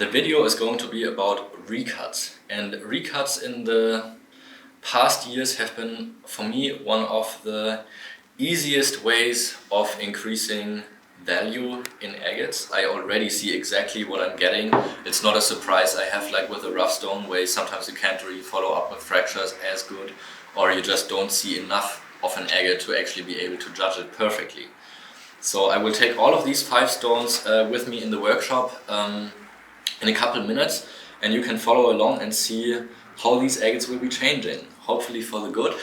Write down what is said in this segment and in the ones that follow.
The video is going to be about recuts, and recuts in the past years have been, for me, one of the easiest ways of increasing value in agates. I already see exactly what I'm getting. It's not a surprise I have, like with a rough stone, where sometimes you can't really follow up with fractures as good, or you just don't see enough of an agate to actually be able to judge it perfectly. So I will take all of these 5 stones with me in the workshop in a couple minutes, and you can follow along and see how these agates will be changing. Hopefully for the good,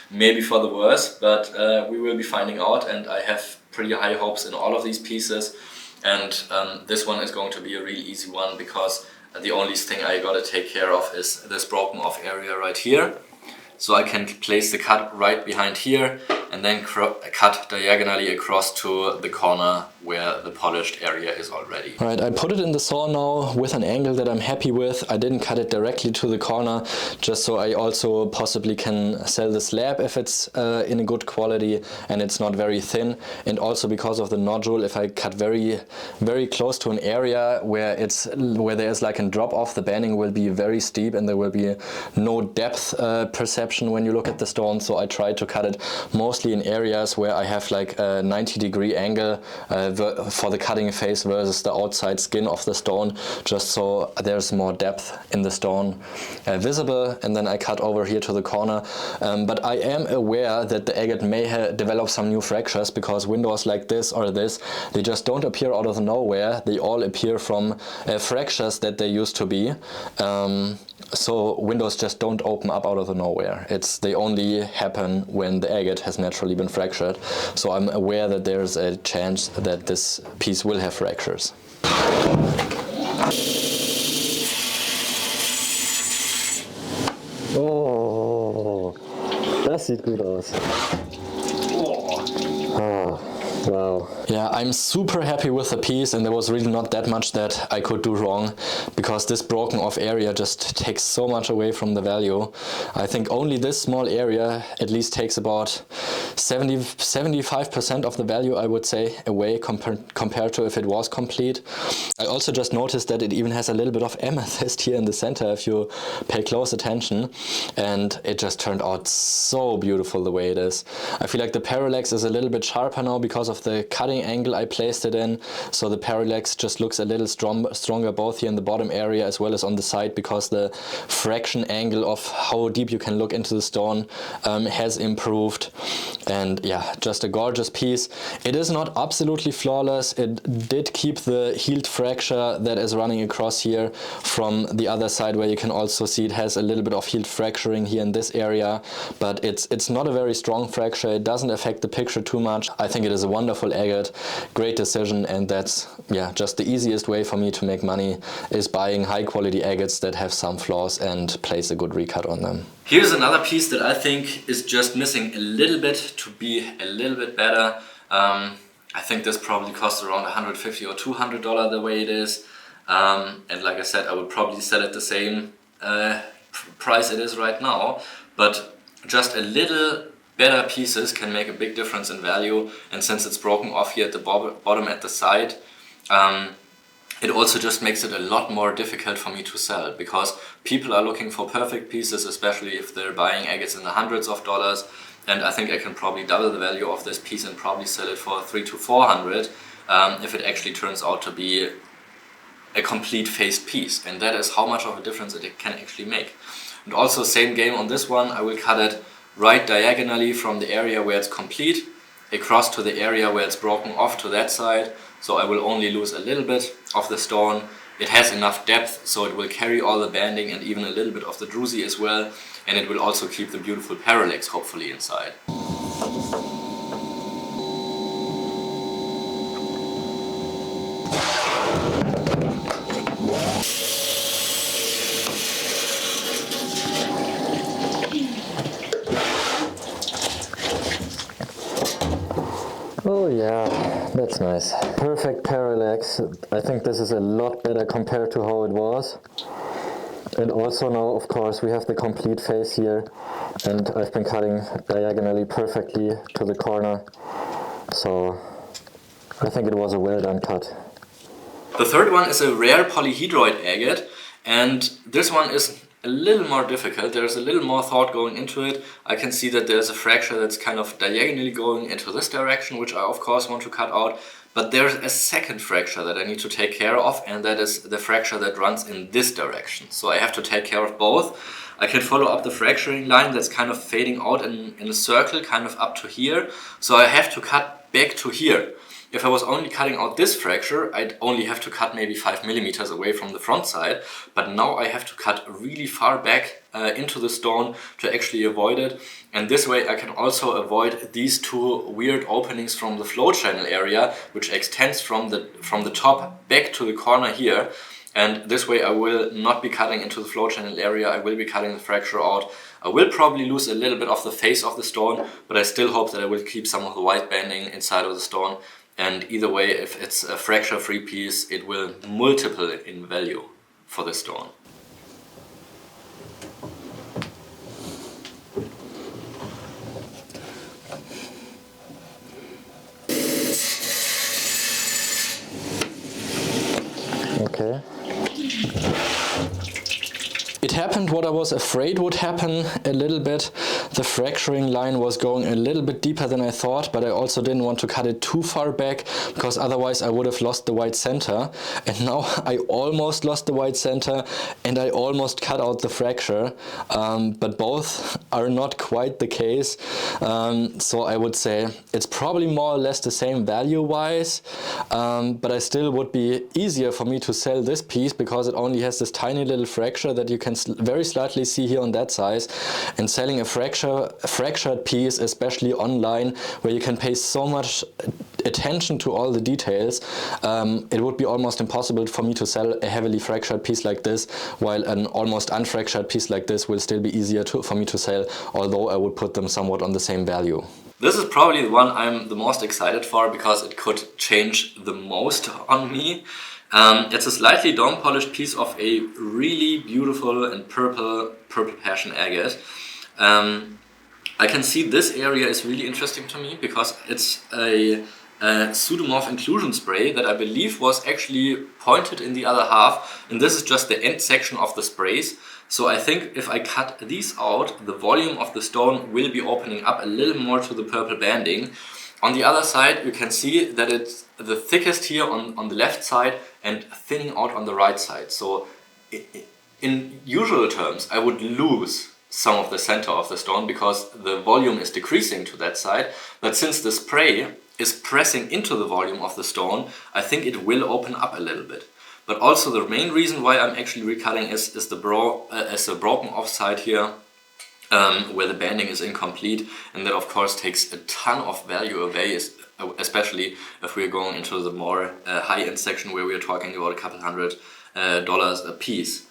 maybe for the worse, but we will be finding out, and I have pretty high hopes in all of these pieces. And this one is going to be a really easy one, because the only thing I gotta take care of is this broken off area right here. So I can place the cut right behind here and then cut diagonally across to the corner where the polished area is already. Alright, I put it in the saw now with an angle that I'm happy with. I didn't cut it directly to the corner, just so I also possibly can sell the slab if it's in a good quality and it's not very thin. And also because of the nodule, if I cut very close to an area where there's like a drop off, the banding will be very steep and there will be no depth perception when you look at the stone. So I try to cut it mostly in areas where I have like a 90-degree angle for the cutting face versus the outside skin of the stone, just so there's more depth in the stone visible. And then I cut over here to the corner, but I am aware that the agate may develop some new fractures, because windows like this or this, they just don't appear out of nowhere. They all appear from fractures that they used to be. So windows just don't open up out of nowhere. They only happen when the agate has naturally been fractured. So I'm aware that there's a chance that this piece will have fractures. Oh, das sieht gut aus. Ah. Wow. Yeah, I'm super happy with the piece, and there was really not that much that I could do wrong, because this broken off area just takes so much away from the value. I think only this small area at least takes about 75% of the value, I would say, away compared to if it was complete. I also just noticed that it even has a little bit of amethyst here in the center if you pay close attention, and it just turned out so beautiful the way it is. I feel like the parallax is a little bit sharper now because of the cutting angle I placed it in, so the parallax just looks a little stronger both here in the bottom area as well as on the side, because the fraction angle of how deep you can look into the stone has improved. And yeah, just a gorgeous piece. It is not absolutely flawless. It did keep the healed fracture that is running across here from the other side, where you can also see it has a little bit of healed fracturing here in this area, but it's not a very strong fracture. It doesn't affect the picture too much. I think it is a wonderful agate, great decision, and that's just the easiest way for me to make money, is buying high quality agates that have some flaws and place a good recut on them. Here's another piece that I think is just missing a little bit to be a little bit better. I think this probably costs around $150 or $200 the way it is, and like I said, I would probably sell it the same price it is right now, but just a little better pieces can make a big difference in value. And since it's broken off here at the bottom at the side, it also just makes it a lot more difficult for me to sell, because people are looking for perfect pieces, especially if they're buying agates in the hundreds of dollars. And I think I can probably double the value of this piece and probably sell it for $300 to $400 if it actually turns out to be a complete faced piece. And that is how much of a difference it can actually make. And also same game on this one. I will cut it right diagonally from the area where it's complete across to the area where it's broken off to that side. So I will only lose a little bit of the stone. It has enough depth, so it will carry all the banding and even a little bit of the druzy as well. And it will also keep the beautiful parallax hopefully inside. Oh yeah, that's nice. Perfect parallax. I think this is a lot better compared to how it was. And also now, of course, we have the complete face here, and I've been cutting diagonally perfectly to the corner. So I think it was a well done cut. The third one is a rare polyhedroid agate, and this one is a little more difficult. There's a little more thought going into it. I can see that there's a fracture that's kind of diagonally going into this direction, which I of course want to cut out. But there's a second fracture that I need to take care of, and that is the fracture that runs in this direction. So I have to take care of both. I can follow up the fracturing line that's kind of fading out in a circle, kind of up to here. So I have to cut back to here. If I was only cutting out this fracture, I'd only have to cut maybe 5 millimeters away from the front side. But now I have to cut really far back into the stone to actually avoid it. And this way I can also avoid these two weird openings from the flow channel area, which extends from the top back to the corner here. And this way I will not be cutting into the flow channel area, I will be cutting the fracture out. I will probably lose a little bit of the face of the stone, but I still hope that I will keep some of the white banding inside of the stone. And either way, if it's a fracture-free piece, it will multiple in value for the stone. Okay. It happened what I was afraid would happen a little bit. The fracturing line was going a little bit deeper than I thought, but I also didn't want to cut it too far back because otherwise I would have lost the white center. And now I almost lost the white center and I almost cut out the fracture, but both are not quite the case. So I would say it's probably more or less the same value-wise, but I still would be easier for me to sell this piece because it only has this tiny little fracture that you can very slightly see here on that size, and selling a fractured piece, especially online where you can pay so much attention to all the details, it would be almost impossible for me to sell a heavily fractured piece like this, while an almost unfractured piece like this will still be easier for me to sell, although I would put them somewhat on the same value. This is probably the one I'm the most excited for because it could change the most on me. It's a slightly dome polished piece of a really beautiful and purple passion agate. I can see this area is really interesting to me because it's a pseudomorph inclusion spray that I believe was actually pointed in the other half, and this is just the end section of the sprays. So I think if I cut these out, the volume of the stone will be opening up a little more to the purple banding. On the other side, you can see that it's the thickest here on the left side and thinning out on the right side. So in usual terms, I would lose some of the center of the stone because the volume is decreasing to that side. But since the spray is pressing into the volume of the stone, I think it will open up a little bit. But also the main reason why I'm actually recutting is the broken off side here, where the banding is incomplete, and that of course takes a ton of value away, especially if we're going into the more high-end section where we're talking about a couple $100 a piece.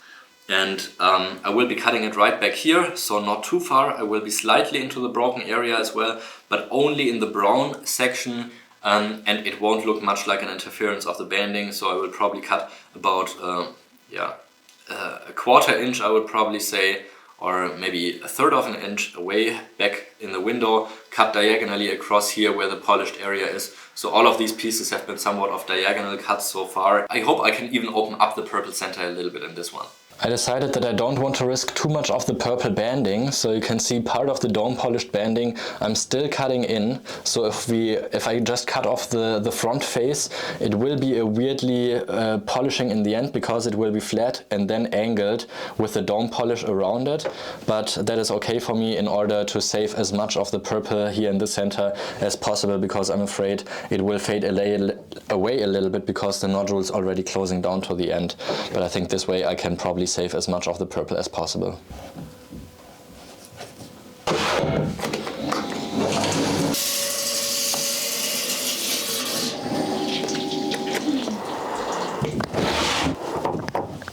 And I will be cutting it right back here, so not too far. I will be slightly into the broken area as well, but only in the brown section, and it won't look much like an interference of the banding, so I will probably cut about a quarter inch, I would probably say, or maybe a third of an inch away back in the window, cut diagonally across here where the polished area is. So all of these pieces have been somewhat of diagonal cuts so far. I hope I can even open up the purple center a little bit in this one. I decided that I don't want to risk too much of the purple banding, so you can see part of the dome polished banding I'm still cutting in. So if I just cut off the front face, it will be a weirdly polishing in the end because it will be flat and then angled with the dome polish around it. But that is okay for me in order to save as much of the purple here in the center as possible, because I'm afraid it will fade away a little bit because the nodule is already closing down to the end. But I think this way I can probably save as much of the purple as possible.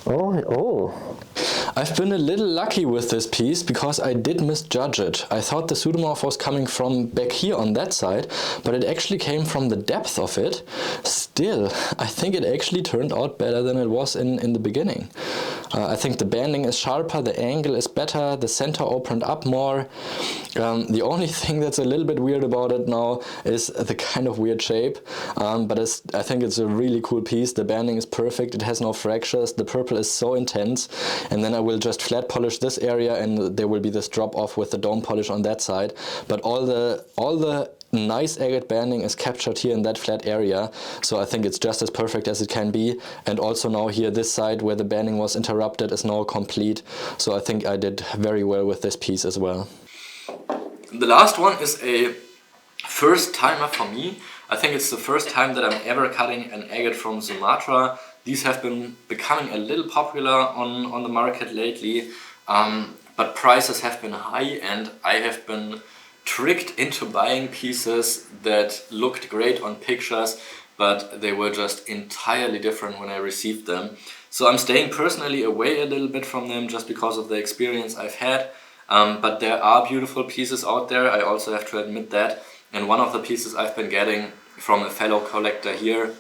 Oh. I've been a little lucky with this piece because I did misjudge it. I thought the pseudomorph was coming from back here on that side, but it actually came from the depth of it. Still, I think it actually turned out better than it was in the beginning. I think the banding is sharper, the angle is better, the center opened up more. The only thing that's a little bit weird about it now is the kind of weird shape, but I think it's a really cool piece. The banding is perfect, it has no fractures, the purple is so intense, and then I will just flat polish this area and there will be this drop off with the dome polish on that side. But all the nice agate banding is captured here in that flat area, so I think it's just as perfect as it can be. And also now here this side where the banding was interrupted is now complete, so I think I did very well with this piece as well. The last one is a first timer for me. I think it's the first time that I'm ever cutting an agate from Sumatra. These have been becoming a little popular on the market lately, but prices have been high and I have been tricked into buying pieces that looked great on pictures, but they were just entirely different when I received them. So I'm staying personally away a little bit from them just because of the experience I've had, but there are beautiful pieces out there, I also have to admit that. And one of the pieces I've been getting from a fellow collector here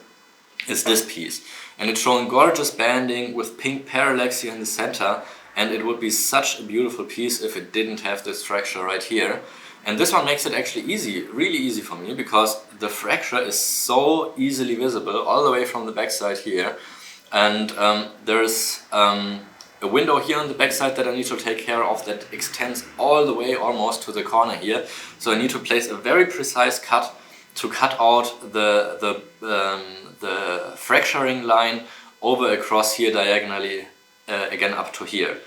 is this piece. And it's showing gorgeous banding with pink parallax here in the center, and it would be such a beautiful piece if it didn't have this fracture right here. And this one makes it actually easy, really easy for me, because the fracture is so easily visible all the way from the backside here. And there's a window here on the backside that I need to take care of that extends all the way almost to the corner here. So I need to place a very precise cut to cut out the fracturing line over across here diagonally again up to here.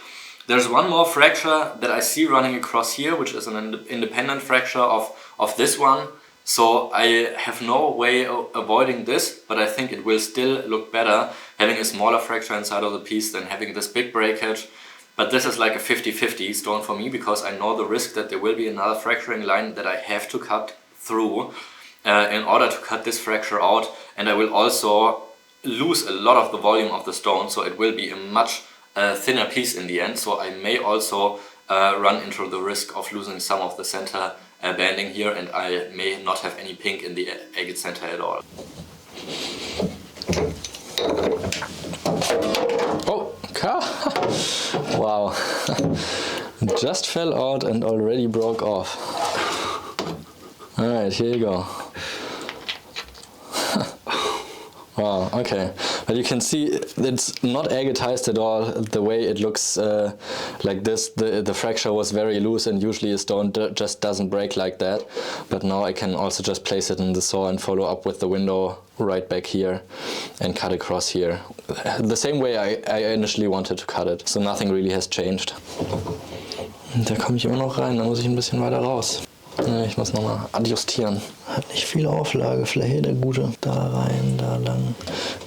There's one more fracture that I see running across here, which is an independent fracture of this one. So I have no way of avoiding this, but I think it will still look better having a smaller fracture inside of the piece than having this big breakage. But this is like a 50-50 stone for me, because I know the risk that there will be another fracturing line that I have to cut through in order to cut this fracture out. And I will also lose a lot of the volume of the stone, so it will be a much thinner piece in the end, so I may also run into the risk of losing some of the center banding here, and I may not have any pink in the agate center at all. Oh, wow, just fell out and already broke off. Alright, here you go. Wow, okay. But you can see it's not agatized at all. The way it looks like this, the fracture was very loose, and usually a stone just doesn't break like that. But now I can also just place it in the saw and follow up with the window right back here and cut across here. The same way I initially wanted to cut it. So nothing really has changed. Da komme ich immer noch rein, da muss ich ein bisschen weiter raus. Ja, ich muss nochmal adjustieren. Hat nicht viel Auflage, vielleicht der gute. Da rein, da lang.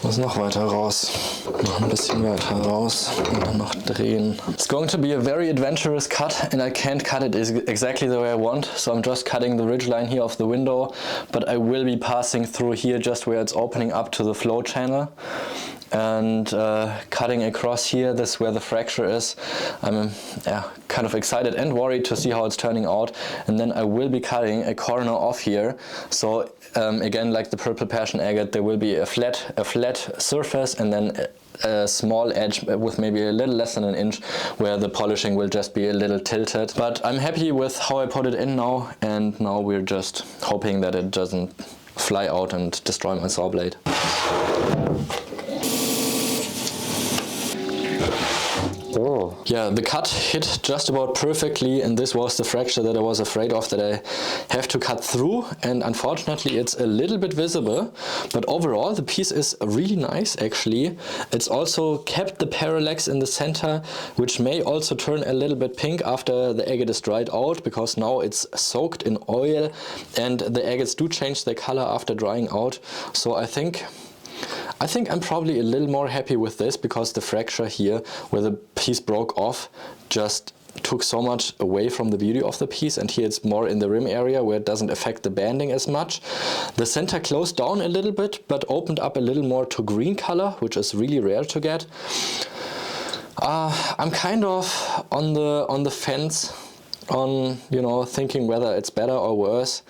Muss noch weiter raus. Noch ein bisschen weiter raus und dann noch drehen. It's going to be a very adventurous cut, and I can't cut it exactly the way I want. So I'm just cutting the ridge line here of the window, but I will be passing through here just where it's opening up to the flow channel. And cutting across here, this is where the fracture is. I'm kind of excited and worried to see how it's turning out. And then I will be cutting a corner off here. So again, like the Purple Passion Agate, there will be a flat surface and then a small edge with maybe a little less than an inch where the polishing will just be a little tilted. But I'm happy with how I put it in now, and now we're just hoping that it doesn't fly out and destroy my saw blade. Oh. Yeah, the cut hit just about perfectly, and this was the fracture that I was afraid of, that I have to cut through, and unfortunately it's a little bit visible, but overall the piece is really nice actually. It's also kept the parallax in the center, which may also turn a little bit pink after the agate is dried out, because now it's soaked in oil and the agates do change their color after drying out. So I think I'm probably a little more happy with this, because the fracture here where the piece broke off just took so much away from the beauty of the piece, and here it's more in the rim area where it doesn't affect the banding as much. The center closed down a little bit but opened up a little more to green color, which is really rare to get. I'm kind of on the fence on, you know, thinking whether it's better or worse.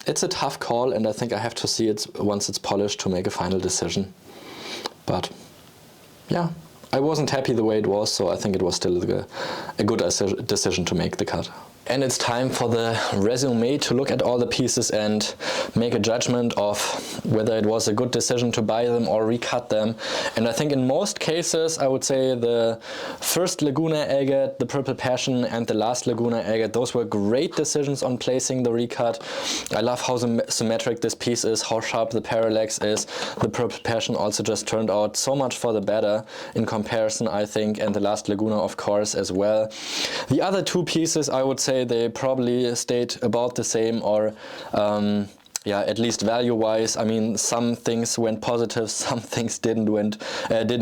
It's a tough call, and I think I have to see it once it's polished to make a final decision. But yeah, I wasn't happy the way it was, so I think it was still a good decision to make the cut. And it's time for the resume, to look at all the pieces and make a judgment of whether it was a good decision to buy them or recut them. And I think in most cases, I would say the first Laguna Agate, the Purple Passion, and the last Laguna Agate, those were great decisions on placing the recut. I love how symmetric this piece is, how sharp the parallax is. The Purple Passion also just turned out so much for the better in comparison, I think, and the last Laguna, of course, as well. The other two pieces, I would say, they probably stayed about the same, or yeah, at least value-wise. I mean, some things went positive, some things didn't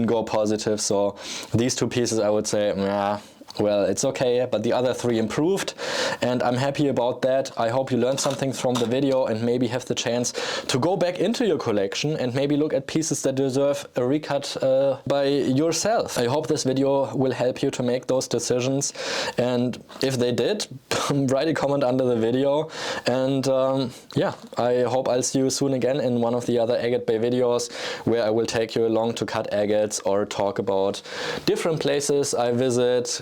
go positive. So these two pieces, I would say, yeah, well, it's okay, but the other three improved, and I'm happy about that. I hope you learned something from the video and maybe have the chance to go back into your collection and maybe look at pieces that deserve a recut by yourself. I hope this video will help you to make those decisions, and if they did, write a comment under the video. And yeah, I hope I'll see you soon again in one of the other Agatebay videos, where I will take you along to cut agates or talk about different places I visit,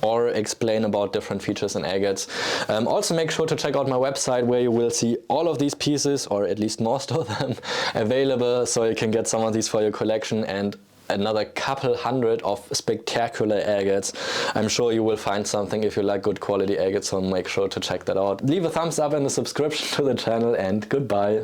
or explain about different features in agates. Also make sure to check out my website, where you will see all of these pieces, or at least most of them, available, so you can get some of these for your collection, and another couple hundred of spectacular agates. I'm sure you will find something if you like good quality agates, so make sure to check that out. Leave a thumbs up and a subscription to the channel, and goodbye.